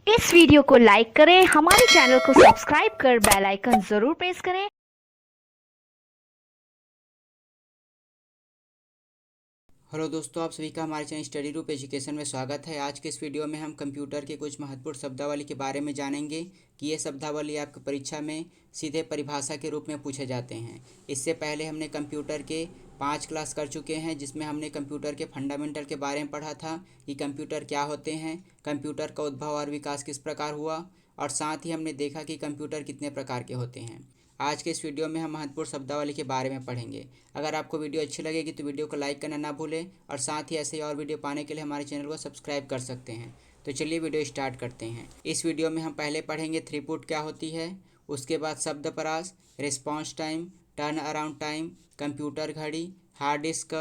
इस वीडियो को लाइक करें, हमारे चैनल को सब्सक्राइब कर बेल आइकन जरूर प्रेस करें। हेलो दोस्तों, आप सभी का हमारे चैनल स्टडी रूप एजुकेशन में स्वागत है। आज के इस वीडियो में हम कंप्यूटर के कुछ महत्वपूर्ण शब्दावली के बारे में जानेंगे कि ये शब्दावली आपकी परीक्षा में सीधे परिभाषा के रूप में पूछे जाते हैं। इससे पहले हमने कंप्यूटर के 5 क्लास कर चुके हैं, जिसमें हमने कंप्यूटर के फंडामेंटल के बारे में पढ़ा था कि कंप्यूटर क्या होते हैं, कंप्यूटर का उद्भव और विकास किस प्रकार हुआ, और साथ ही हमने देखा कि कंप्यूटर कितने प्रकार के होते हैं। आज के इस वीडियो में हम महत्वपूर्ण शब्दावली के बारे में पढ़ेंगे। अगर आपको वीडियो अच्छी लगेगी तो वीडियो को लाइक करना ना भूलें, और साथ ही ऐसे ही और वीडियो पाने के लिए हमारे चैनल को सब्सक्राइब कर सकते हैं। तो चलिए वीडियो स्टार्ट करते हैं। इस वीडियो में हम पहले पढ़ेंगे थ्रीपुट क्या होती है, उसके बाद शब्दपरास, response time, turn around time, computer घड़ी, hard disk,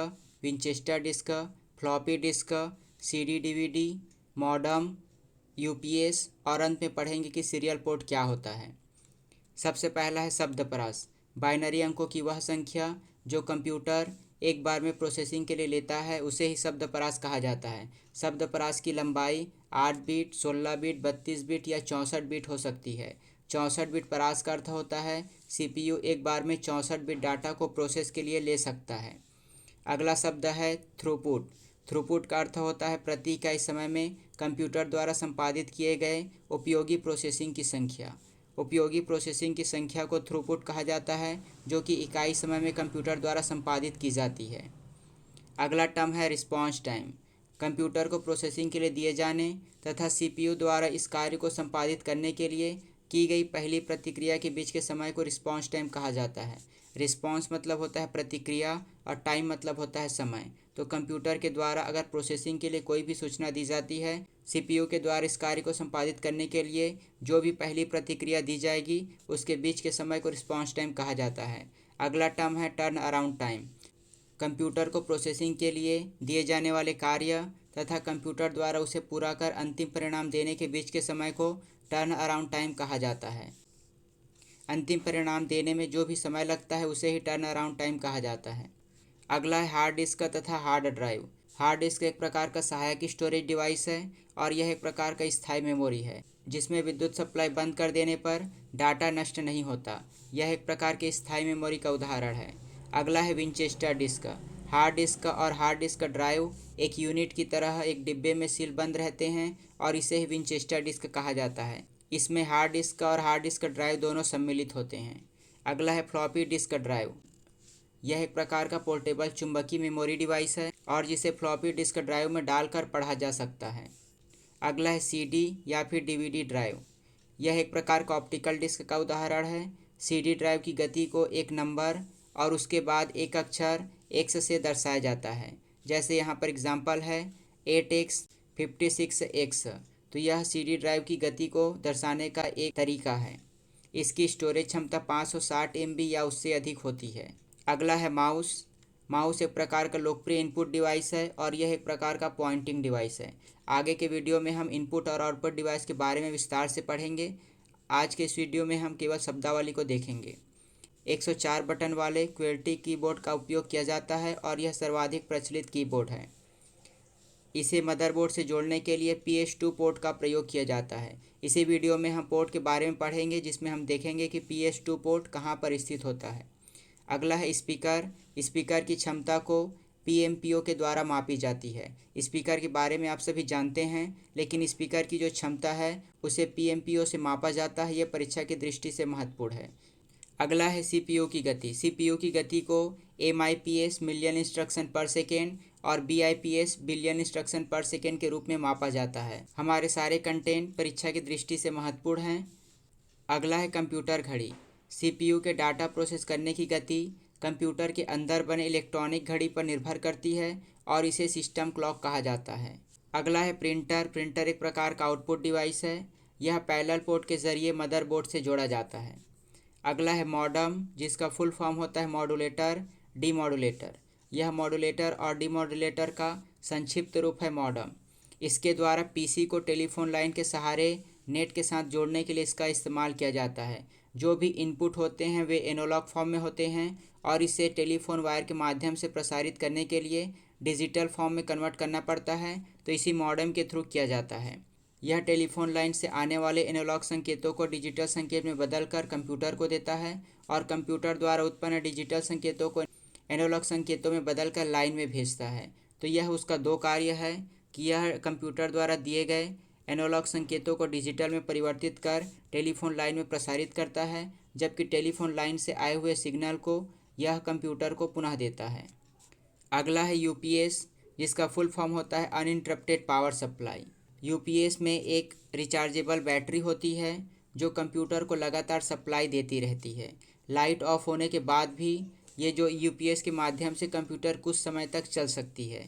Winchester disk, floppy disk, CD DVD, modem, UPS, और अंत में पढ़ेंगे कि सीरियल पोर्ट क्या होता है। सबसे पहला है शब्दपरास। बाइनरी अंकों की वह संख्या जो कंप्यूटर एक बार में प्रोसेसिंग के लिए लेता है उसे ही शब्दपरास कहा जाता है। शब्दपरास की लंबाई 8 बिट, 16 बिट, 32 बिट या 64 बिट हो सकती है। 64 बिट परास का अर्थ होता है CPU एक बार में 64 बिट डाटा को प्रोसेस के लिए ले सकता है। अगला शब्द है थ्रूपुट। थ्रूपुट का अर्थ होता है प्रति इकाई समय में कंप्यूटर द्वारा संपादित किए गए उपयोगी प्रोसेसिंग की संख्या। उपयोगी प्रोसेसिंग की संख्या को थ्रूपुट कहा जाता है, जो कि इकाई समय में कंप्यूटर द्वारा संपादित की जाती है। अगला टर्म है रिस्पॉन्स टाइम। कंप्यूटर को प्रोसेसिंग के लिए दिए जाने तथा CPU द्वारा इस कार्य को संपादित करने के लिए की गई पहली प्रतिक्रिया के बीच के समय को रिस्पॉन्स टाइम कहा जाता है। रिस्पॉन्स मतलब होता है प्रतिक्रिया और टाइम मतलब होता है समय। तो कंप्यूटर के द्वारा अगर प्रोसेसिंग के लिए कोई भी सूचना दी जाती है, CPU के द्वारा इस कार्य को संपादित करने के लिए जो भी पहली प्रतिक्रिया दी जाएगी उसके बीच के समय को रिस्पॉन्स टाइम कहा जाता है। अगला टर्म है टर्न अराउंड टाइम। कंप्यूटर को प्रोसेसिंग के लिए दिए जाने वाले कार्य तथा कंप्यूटर द्वारा उसे पूरा कर अंतिम परिणाम देने के बीच के समय को टर्न अराउंड टाइम कहा जाता है। अंतिम परिणाम देने में जो भी समय लगता है उसे ही टर्न अराउंड टाइम कहा जाता है। अगला है हार्ड डिस्क तथा हार्ड ड्राइव। हार्ड डिस्क एक प्रकार का सहायक स्टोरेज डिवाइस है और यह एक प्रकार का स्थायी मेमोरी है जिसमें विद्युत सप्लाई बंद कर देने पर डाटा नष्ट नहीं होता। यह एक प्रकार के स्थायी मेमोरी का उदाहरण है। अगला है विंचेस्टर डिस्क। हार्ड डिस्क और हार्ड डिस्क ड्राइव एक यूनिट की तरह एक डिब्बे में सीलबंद रहते हैं और इसे ही विंचेस्टर डिस्क कहा जाता है। इसमें हार्ड डिस्क और हार्ड डिस्क ड्राइव दोनों सम्मिलित होते हैं। अगला है फ्लॉपी डिस्क ड्राइव। यह एक प्रकार का पोर्टेबल चुंबकीय मेमोरी डिवाइस है और जिसे फ्लॉपी डिस्क ड्राइव में डालकर पढ़ा जा सकता है। अगला है CD या फिर DVD ड्राइव। यह एक प्रकार का ऑप्टिकल डिस्क का उदाहरण है। CD ड्राइव की गति को एक नंबर और उसके बाद एक अक्षर X से दर्शाया जाता है। जैसे यहाँ पर एग्जांपल है 8X 56X। तो यह CD ड्राइव की गति को दर्शाने का एक तरीका है। इसकी स्टोरेज क्षमता 560 MB या उससे अधिक होती है। अगला है माउस। माउस एक प्रकार का लोकप्रिय इनपुट डिवाइस है और यह एक प्रकार का पॉइंटिंग डिवाइस है। आगे के वीडियो में हम इनपुट और आउटपुट डिवाइस के बारे में विस्तार से पढ़ेंगे। आज के इस वीडियो में हम केवल शब्दावली को देखेंगे। 104 बटन वाले क्वेल्टी कीबोर्ड का उपयोग किया जाता है और यह सर्वाधिक प्रचलित कीबोर्ड है। इसे मदरबोर्ड से जोड़ने के लिए PS2 पोर्ट का प्रयोग किया जाता है। इसी वीडियो में हम पोर्ट के बारे में पढ़ेंगे, जिसमें हम देखेंगे कि PS2 पोर्ट कहाँ पर स्थित होता है। अगला है स्पीकर। स्पीकर की क्षमता को PMPO के द्वारा मापी जाती है। स्पीकर के बारे में आप सभी जानते हैं, लेकिन स्पीकर की जो क्षमता है उसे PMPO से मापा जाता है। यह परीक्षा की दृष्टि से महत्वपूर्ण है। अगला है CPU की गति। CPU की गति को MIPS मिलियन इंस्ट्रक्शन पर सेकेंड और BIPS बिलियन इंस्ट्रक्शन पर सेकेंड के रूप में मापा जाता है। हमारे सारे कंटेंट परीक्षा की दृष्टि से महत्वपूर्ण हैं। अगला है कंप्यूटर घड़ी। CPU के डाटा प्रोसेस करने की गति कंप्यूटर के अंदर बने इलेक्ट्रॉनिक घड़ी पर निर्भर करती है और इसे सिस्टम क्लॉक कहा जाता है। अगला है प्रिंटर। प्रिंटर एक प्रकार का आउटपुट डिवाइस है। यह पैरेलल पोर्ट के जरिए मदरबोर्ड से जोड़ा जाता है। अगला है मॉडम, जिसका फुल फॉर्म होता है मॉड्यूलेटर डीमॉड्यूलेटर। यह मॉड्यूलेटर और डीमॉड्यूलेटर का संक्षिप्त रूप है मॉडम। इसके द्वारा PC को टेलीफोन लाइन के सहारे नेट के साथ जोड़ने के लिए इसका इस्तेमाल किया जाता है। जो भी इनपुट होते हैं वे एनालॉग फॉर्म में होते हैं और इसे टेलीफोन वायर के माध्यम से प्रसारित करने के लिए डिजिटल फॉर्म में कन्वर्ट करना पड़ता है, तो इसी मॉडेम के थ्रू किया जाता है। यह टेलीफोन लाइन से आने वाले एनालॉग संकेतों को डिजिटल संकेत में बदलकर कंप्यूटर को देता है और कंप्यूटर द्वारा उत्पन्न डिजिटल संकेतों को एनालॉग संकेतों में बदलकर लाइन में भेजता है। तो यह उसका दो कार्य है कि यह कंप्यूटर द्वारा दिए गए एनालॉग संकेतों को डिजिटल में परिवर्तित कर टेलीफोन लाइन में प्रसारित करता है, जबकि टेलीफोन लाइन से आए हुए सिग्नल को यह कंप्यूटर को पुनः देता है। अगला है यूपीएस, जिसका फुल फॉर्म होता है अनइंटरप्टेड पावर सप्लाई। यूपीएस में एक रिचार्जेबल बैटरी होती है जो कंप्यूटर को लगातार सप्लाई देती रहती है। लाइट ऑफ होने के बाद भी ये जो यूपीएस के माध्यम से कंप्यूटर कुछ समय तक चल सकती है।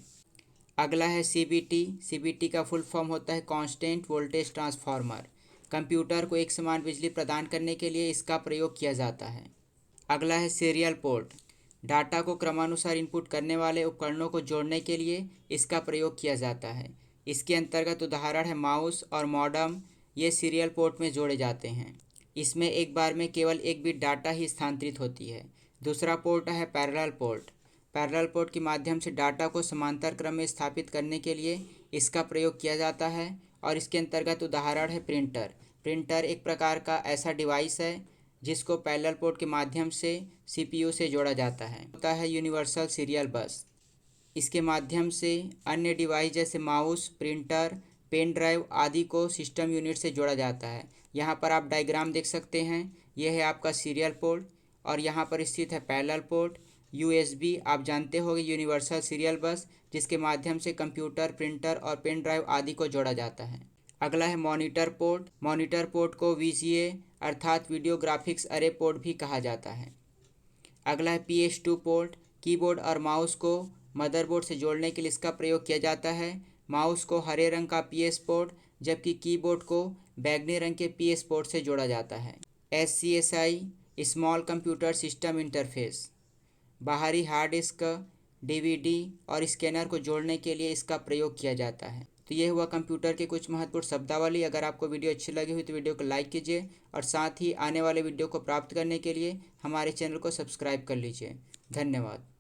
अगला है सीबीटी। सीबीटी का फुल फॉर्म होता है कांस्टेंट वोल्टेज ट्रांसफार्मर। कंप्यूटर को एक समान बिजली प्रदान करने के लिए इसका प्रयोग किया जाता है। अगला है सीरियल पोर्ट। डाटा को क्रमानुसार इनपुट करने वाले उपकरणों को जोड़ने के लिए इसका प्रयोग किया जाता है। इसके अंतर्गत उदाहरण है माउस और मॉडम, ये सीरियल पोर्ट में जोड़े जाते हैं। इसमें एक बार में केवल एक बिट डाटा ही स्थानांतरित होती है। दूसरा पोर्ट है पैरेलल पोर्ट। पैरेलल पोर्ट के माध्यम से डाटा को समांतर क्रम में स्थापित करने के लिए इसका प्रयोग किया जाता है और इसके अंतर्गत उदाहरण है प्रिंटर। प्रिंटर एक प्रकार का ऐसा डिवाइस है जिसको पैरेलल पोर्ट के माध्यम से सीपीयू से जोड़ा जाता है। होता है यूनिवर्सल सीरियल बस। इसके माध्यम से अन्य डिवाइस जैसे माउस, प्रिंटर, पेन ड्राइव आदि को सिस्टम यूनिट से जोड़ा जाता है। यहाँ पर आप डायग्राम देख सकते हैं। यह है आपका सीरियल पोर्ट और यहाँ पर स्थित है पैरेलल पोर्ट। यूएसबी आप जानते होंगे, यूनिवर्सल सीरियल बस, जिसके माध्यम से कंप्यूटर, प्रिंटर और पेन ड्राइव आदि को जोड़ा जाता है। अगला है मॉनिटर पोर्ट। मॉनिटर पोर्ट को वीजीए अर्थात वीडियो ग्राफिक्स अरे पोर्ट भी कहा जाता है। अगला है PS2 पोर्ट। कीबोर्ड और माउस को मदरबोर्ड से जोड़ने के लिए इसका प्रयोग किया जाता है। माउस को हरे रंग का PS पोर्ट जबकि कीबोर्ड को बैंगनी रंग के PS पोर्ट से जोड़ा जाता है। SCSI small computer system interface. बाहरी हार्ड डिस्क, DVD और स्कैनर को जोड़ने के लिए इसका प्रयोग किया जाता है। तो ये हुआ कंप्यूटर के कुछ महत्वपूर्ण शब्दावली। अगर आपको वीडियो अच्छी लगी हुई तो वीडियो को लाइक कीजिए और साथ ही आने वाले वीडियो को प्राप्त करने के लिए हमारे चैनल को सब्सक्राइब कर लीजिए। धन्यवाद।